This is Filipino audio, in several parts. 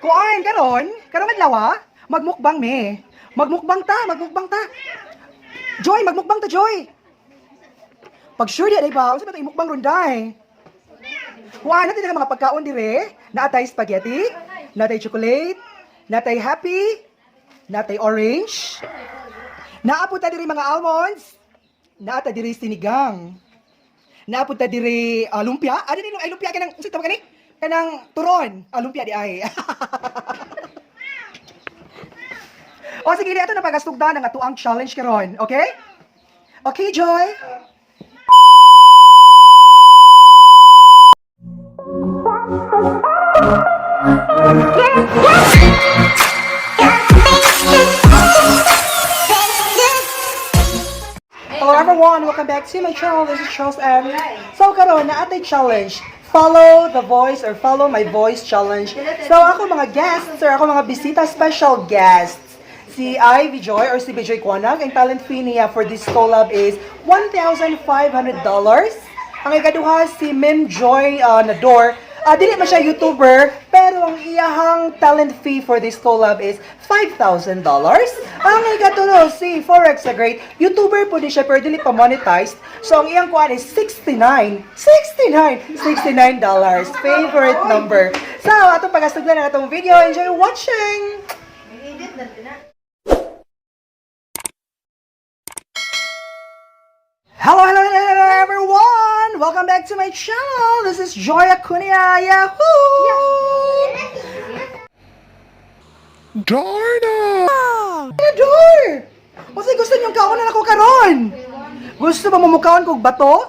Kuan karon adlaw magmukbang me. Magmukbang ta. Joy, magmukbang ta, Joy. Pag sure di ba, unsa ba to imukbang ronday? Kuan natin nga mga pagkaon dire, naatay spaghetti, natay chocolate, natay happy, natay orange. Naapod ta dire mga almonds. Naata dire sinigang. Naapod ta dire lumpia. Ano din ay lumpia kanang unsa tawag kani? Kanang turon. Lumpia di ay. O sige, ito na pagastugdan ng atuang challenge karon, okay? Okay, Joy? Hello everyone, welcome back to my channel. This is Charles M. So karon na atay challenge. Follow the voice or follow my voice challenge. So ako mga guests or ako mga bisita special guests. Si Ivy Joy or si BJ Kwanag, ang talent fee niya for this collab is $1,500. Ang ikaduha si Mim Joy Nador. Dili man siya YouTuber, pero ang iyahang talent fee for this collab is $5,000. Ang ikatulo si Forex a Great. YouTuber po din siya, pero dili pa monetized. So ang iyang kuan is $69. Favorite number. So, atong pagastuglan ng atong video. Enjoy watching! Hello everyone! Welcome back to my channel. This is Joy Acuña. Yahoo! Darna! Dor! Kasi gusto niyong kaunan ako karon. Gusto mo mukhaon kog bato?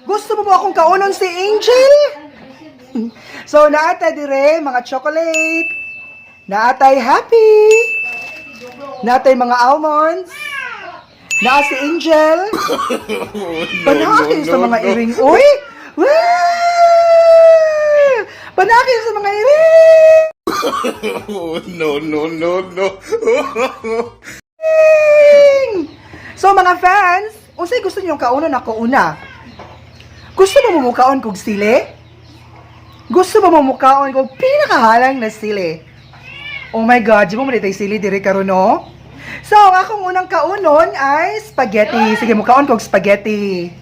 Gusto mo akong kaunon si Angel? So, naata dire mga chocolate. Naatay happy. Naatay mga almonds. Naa si Angel. Panakil sa mga iring. Uy! Panakil sa mga iring! No. So mga fans, unsay gusto niyo kaunon ako una? Gusto mo mumukaon kog sili? Gusto mo mumukaon kog pinakahalang na sili? Oh my God, di mo manitay sili dire karon no? So, ang akong unang kaunon ay spaghetti. Sige, mukaon kog spaghetti.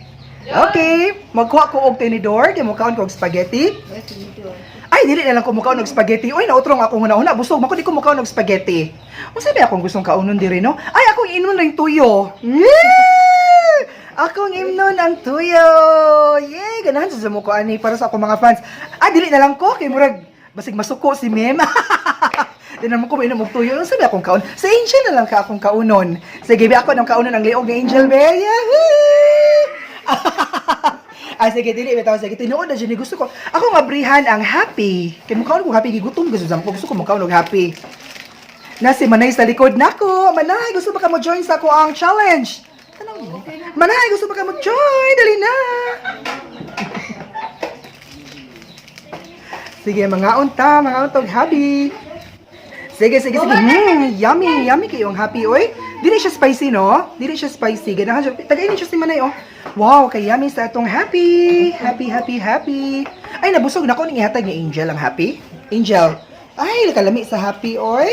Okay, magkuha ko og tinidor, kay mukaon kog spaghetti. Ay, dili na lang ko mukaon og spaghetti. Uy, nautrong ako una. Busog man ko di ko mukaon og spaghetti. Unsa ba akong gustong kaunon dire no? Ay, akong inom ng tuyo. Akong imnon ang tuyo. Yay, ganahan sa mo ko ani para sa akong mga fans. Ah, dili na lang ko kay murag basig masuko si Mem. Di naman ko mainom og tuyo. Ano sabi akong kaon? Sa Angel na lang ka akong kaunon. Sige, bi ako ng kaunon ang liog ni Angel, be. Sige, dili bitaw. Sige, tinuod na dyan. Gusto ko. Ako mabrihan ang happy. Kaya mukhaon kong happy. Gigutom gusto ko mukhaon og happy. Si Manay sa likod nako. Manay, gusto ba ka mo join sa ako ang challenge? Manay, gusto ba ka mo join? Dali na. Sige, mga untog happy. Sige. Yummy kayo ang happy, oy. Dili siya spicy, no? Dili siya spicy. Ganahan siya. Tagainin siya si Manay, oh. Wow, kay yummy sa atong happy. Happy. Ay, nabusog na ko. Ihatag ni Angel ang happy. Angel. Ay, nakalami sa happy, oy.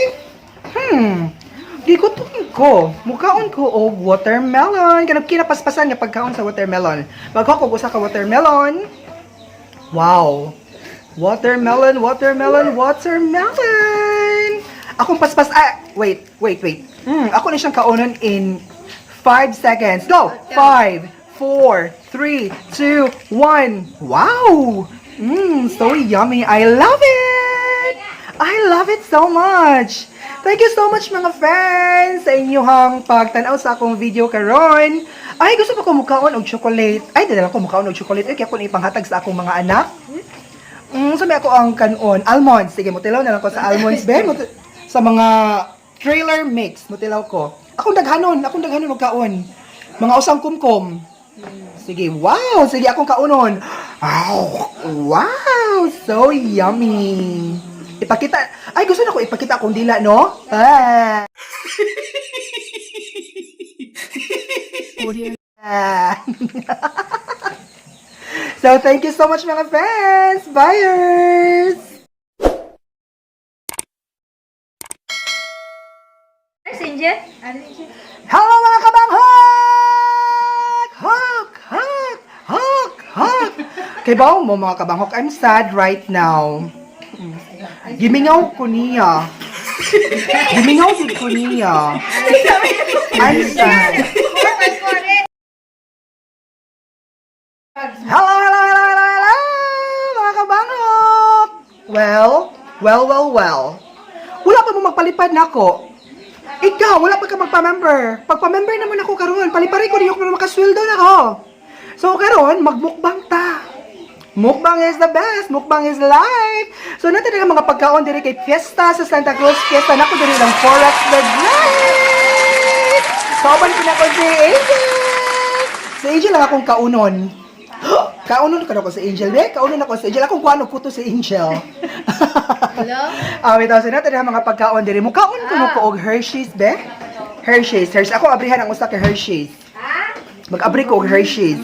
Gigutom ko. Mukhaon ko og watermelon. Kanang kinapaspasan nga pagkaon sa watermelon. Magkako ko sa watermelon. Wow. Watermelon. Akong paspas, wait. Ako na siyang kaunon in 5 seconds. Go! 5, 4, 3, 2, 1. Wow! So yummy. I love it so much. Thank you so much mga fans sa inyong pagtanaw sa akong video karon. Ay, gusto pa ko mukaon og chocolate. Ay, dala ko mukaon og chocolate. Ay, kaya ko na ipanghatag sa akong mga anak. Sabi ako ang kanon. Almonds. Sige, mutilaw na lang ko sa almonds, be. Sa mga trailer mix, mutilaw ko. Akong daghanon magkaon. Mga usang kumkom. Sige, wow! Sige, akong kaunon. Wow! So yummy! Ipakita. Ay, gusto na ko ipakita akong dila, no? So, thank you so much mga fans! Buyers! Angel? Ano Angel? Hello mga kabanghok! Hok! Hok! Hok! Hok! Kay ba mo mga kabanghok, I'm sad right now. Gimingaw ko niya. Gimingaw din ko niya. I'm sad. Hello, hello, hello, hello, hello, mga kabanghok! Well. Wala pa mo magpalipad na ako. Ikaw, wala pa ka magpa-member. Pagpa-member naman ako karon, palipari ko niyo kung makasweldo na ako. So karon, magmukbang ta. Mukbang is the best. Mukbang is life. So natin na mga pagkaon diri kay Fiesta sa Santa Cruz. Fiesta na ko diri ng Forex the Great. Kauban ko na ko si Angel. Si Angel lang akong kaunon. Kaunon ka na ko si Angel, be? Kaunon ako si Angel. Akong kuano ko to si Angel. Hello? Wait, so natin na mga pagkaon diri. Mukaon ko ko og Hershey's, be? Hershey's. Ako abrihan ang usa ka Hershey's. Ha? Mag-abri ko og Hershey's.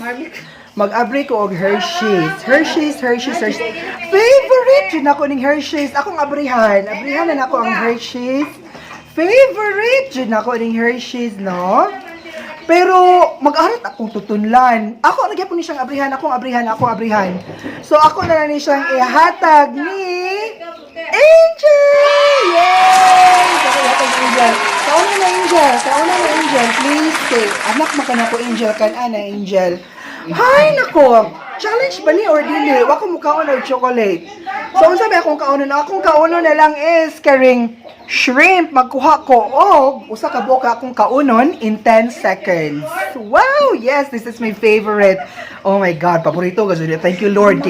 Mag-abri ko og Hershey's. Hershey's. Favorite yun ako ning Hershey's. Akong abrihan. Abrihan na ako ang Hershey's. Favorite yun ako ning Hershey's, no? Pero mag-arat akong tutunlan. Ako nagyapon ni siyang abrihan. Akong abrihan. So ako na ni siyang ihatag ni Angel! Yay! Angel. Kauna na Angel. Please stay. Anak mo ka na ko Angel. Kan-ana Angel. Hay, nako! Challenge ba ni or dili? Wako mo kaon og chocolate. So, unsa ba akong kaunon? Akong kaunon na lang is karing shrimp. Magkuha ko og usa ka buka akong kaunon in 10 seconds. Wow! Yes, this is my favorite. Oh my God, paborito ko. Thank you, Lord.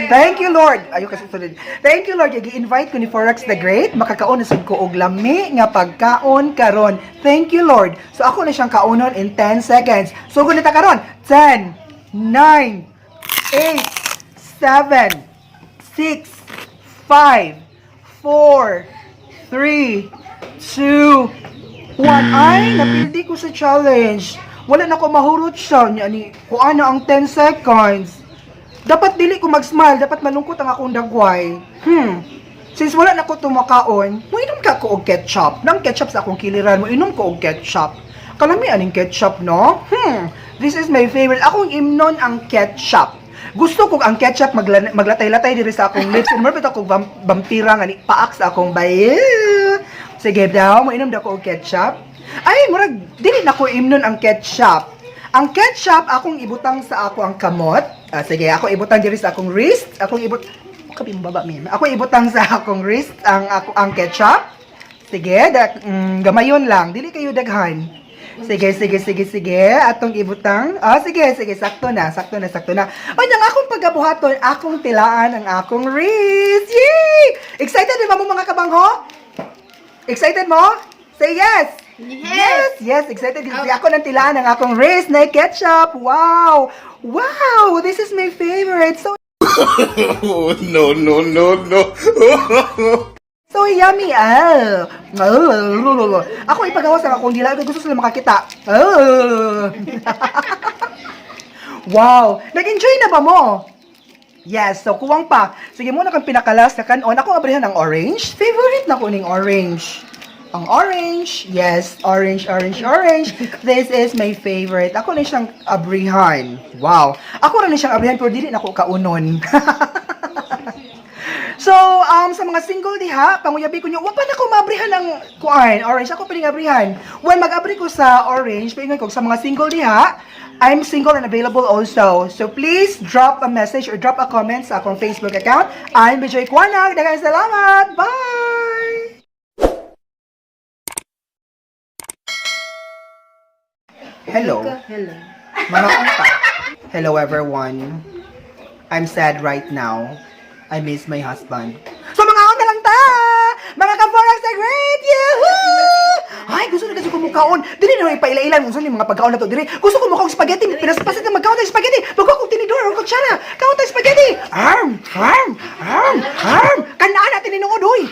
Thank you, Lord. Ayun kasi sunod. Thank you, Lord. Gi-invite ko ni Forex the Great. Makakaon na sad ko og lami nga pagkaon karon. Thank you, Lord. So, ako na siyang kaunon in 10 seconds. So, gunita karon. 10, 9, 8, 7, 6, 5, 4, 3, 2, 1. Ay, napildi ko sa challenge. Wala na ko mahurot siya. Kuha na ang 10 seconds. Dapat dili ko mag-smile. Dapat malungkot ang akong dagway. Since wala na ko tumakaon, inom ka ko og ketchup. Nang ketchup sa akong kiliran, inom ko og ketchup. Kalami aning ketchup, no? This is my favorite. Akong imnon ang ketchup. Gusto ko ang ketchup maglatay-latay diri sa akong lips. Murpit ako vampira nga ni paak sa akong bayo. Sige daw, mainom daw ko og ketchup. Ay, murag dili na ko imnon ang ketchup. Ang ketchup akong ibutang sa ako ang kamot. Sige, ako ibutang diri sa akong wrist. Ako ibutang sa akong wrist ang ketchup. Sige, gamayon lang. Dili kayo daghan. Sige. Atong ibutang. Sige. Sakto na. O, nang akong pagkabuhaton, akong tilaan ang akong wrist. Yay! Excited ba mo mga kabangho? Excited mo? Say yes! Yes, excited. Ako nang tilaan ang akong wrist na ketchup. Wow! This is my favorite. So No. So yummy, Ako ipagawas ang akong dila. Gusto sila makakita. Wow! Nag-enjoy na ba mo? Yes, so kuwang pa. Sige muna kang pinakalas na kanon. Ako abrihan ng orange. Favorite na ko ning orange. Ang orange. Yes, orange. This is my favorite. Ako na siyang abrihan. Wow. Ako rin siyang abrihan pero dili na ko kaunon. So, sa mga single diha, panguyabi ko nyo, wag pa na ko maabrihan ng orange. Ako pa rin abrihan. Well, mag-abri ko sa orange, paingan ko sa mga single diha, I'm single and available also. So, please drop a message or drop a comment sa akong Facebook account. I'm Bijoy Kwanag. Daghang salamat. Bye! Hello. Mga unta. Hello, everyone. I'm sad right now. I miss my husband. So mga on na lang ta! Mga ka-Forex the Great! Yahoo! Ay, gusto na kasi kumukaon. Dili na ipaila-ilan. Gusto niyo mga pagkaon na to. Dili. Gusto ko mukaong spaghetti. Pinaspasit na magkaon tayo spaghetti. Pagkaon kong tinidor o kutsara. Kaon tayo spaghetti. Arm! Kanaan natin inuod, uy!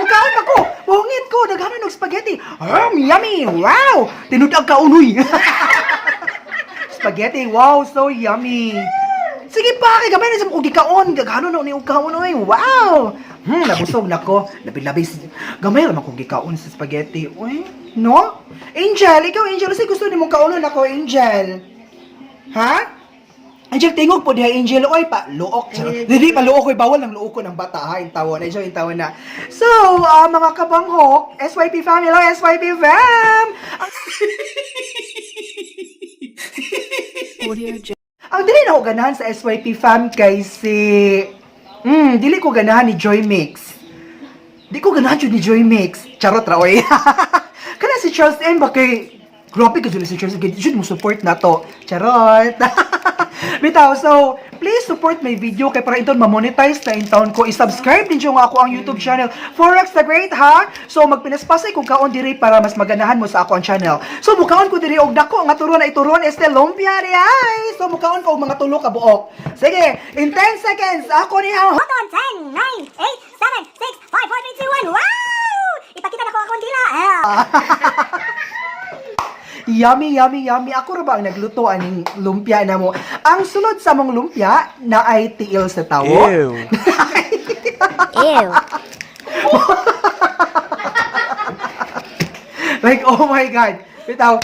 Mukaon ako. Buhungit ko. Daghanan ng spaghetti. Yummy! Wow! Tinudag ka, unoy! Spaghetti. Wow, so yummy! Sige pa, kay gamay na sa mukong gikaon. Gagano na ni ugkaon oy. Wow! Nabusog na ko. Labi-labi. Gamay naman kong gikaon sa spaghetti. Uy, no? Angel, ikaw, Angel. Kasi gusto ni mong kaunon ako, Angel. Ha? Angel, tingog po diha, Angel. Oy, pa, luok. Hindi pa luok. Oy, bawal ng luok ko ng bata, ha? Intawan na. Intawan na. So, mga kabanghok, SYP fam, hello, SYP fam! Ang dili na ako ganahan sa SYP fam kasi dili ko ganahan ni Joy Mix. Di ko ganahan yun ni Joy Mix. Charot ra, oy. Kana si Charles M. Bakay, grabe ka si Charles M. Yun mo support na to. Charot. Bitaw, so, please support my video kay para ito ma-monetize na in town ko. I-subscribe din nga ako ang YouTube channel. Forex the Great, ha? So, magpinaspasay kung kaon diri para mas maganahan mo sa ako ang channel. So, mukaon ko diri og dako nga turon na ituron este lumpia ri ay. So, mukaon ko og mga tulo ka buok. Sige, in 10 seconds, ako ni ang Hold on, 10, 9, 8, 7, 6, 5, 4, 3, 2, 1. Wow! Ipakita na ko akong dila. Yummy, yummy, yummy. Ako ra ba ang nagluto aning lumpia na mo? Ang sunod sa mong lumpia na ay tiil sa tawo. Ew. Ew. Like, oh my God. Bitaw,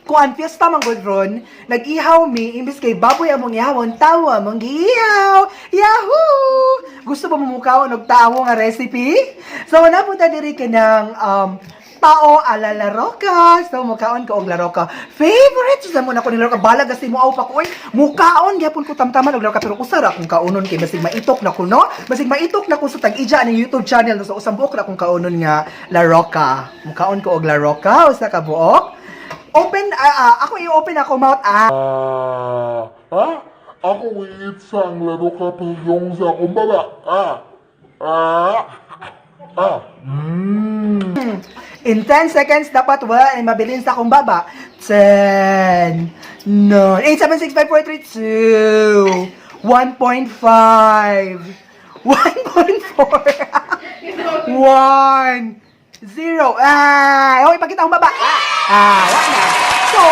kung ang fiesta mang good ron, nag-ihaw mi, imbis kay baboy among ihawon, tawa mong giihaw. Yahoo! Gusto ba mamukawon og tawo nga recipe? So, napunta diri ka ng, tao ala laroka. So, mukaon ko og laroka. Favorite sa mo na ko ni laroka. Balag kasi mo pa ko. Oy, mukaon gyapon ko tamtaman og laroka. Pero kusara kung kaunon kay basig maitok na ko, no? Basig maitok na ko sa tag-ija ni YouTube channel. So, usang buok na kung kaunon nga laroka. Mukaon ko og laroka. Usa ka buok. Open, ako i-open ako mouth. Ako wait sang laro ka payong sa kumbaba. In 10 seconds, dapat wala ay mabilin sa akong baba. 10, 9, 8, 7, 6, 5, 4, 3, 2, 1.5, 1.4, 1, 0. Okay, ipakita akong baba. Wala na. So,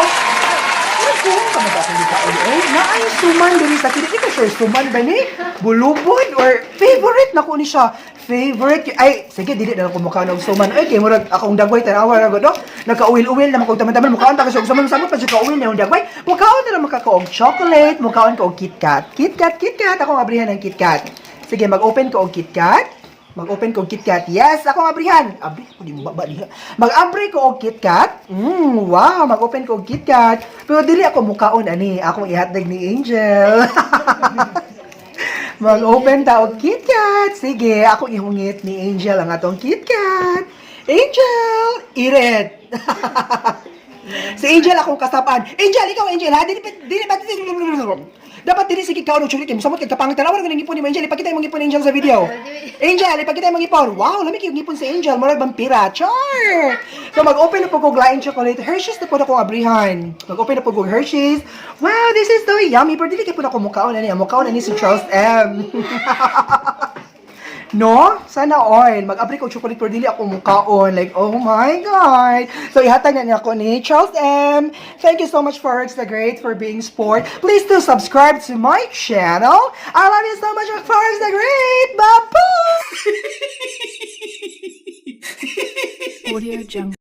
kung kamagapang di ka ulit, na ay suman din sa kilit. Ito sure, suman ba ni? Bulubod or favorite na ko ni siya. Favorite, ay, sige, dili na ako mukha ng suman. Ay, kaya murag akong dagway, tanawa na no? Nagka-uwil-uwil na makong taman-taman, mukhaan ta kasi suman pa siya ka-uwil na yung dagway. Mukhaan na naman ka og chocolate, mukhaan ko og KitKat. KitKat, ako abrihan ng KitKat. Sige, mag-open ko og KitKat. Mag-open ko og KitKat. Yes, ako abrihan. Abri ko di baba diha. Mag-abri ko og KitKat. Wow, mag-open ko og KitKat. Pero dili ako mukhaon ani, akong ihatag ni Angel. Mag-open ta og KitKat. Sige, ako ihungit ni Angel ang atong KitKat. Angel, iret. Si Angel akong kasapaan. Angel, ikaw Angel ha. Dili dapat dili sige ka og chocolate kay samot kay kapangit tanaw nga ngipon ni Angel. Ipakita imong ngipon Angel sa video. Angel, ipakita imong ngipon. Wow, lami kay ngipon si Angel, murag vampira. Char. So mag-open na po kog laing chocolate. Hershey's na po na kong abrihan. Mag-open na po kog Hershey's. Wow, this is so yummy. Pero dili kay po na ko mukhaon ani. Mukhaon ani si Charles M. No? Sana all. Mag-abri ko chocolate pero dili ako mukhaon. Like, oh my God. So, ihatag na niya ako ni Charles M. Thank you so much, Forex the Great, for being sport. Please do subscribe to my channel. I love you so much, Forex the Great. Bye-bye! Audio Jungle.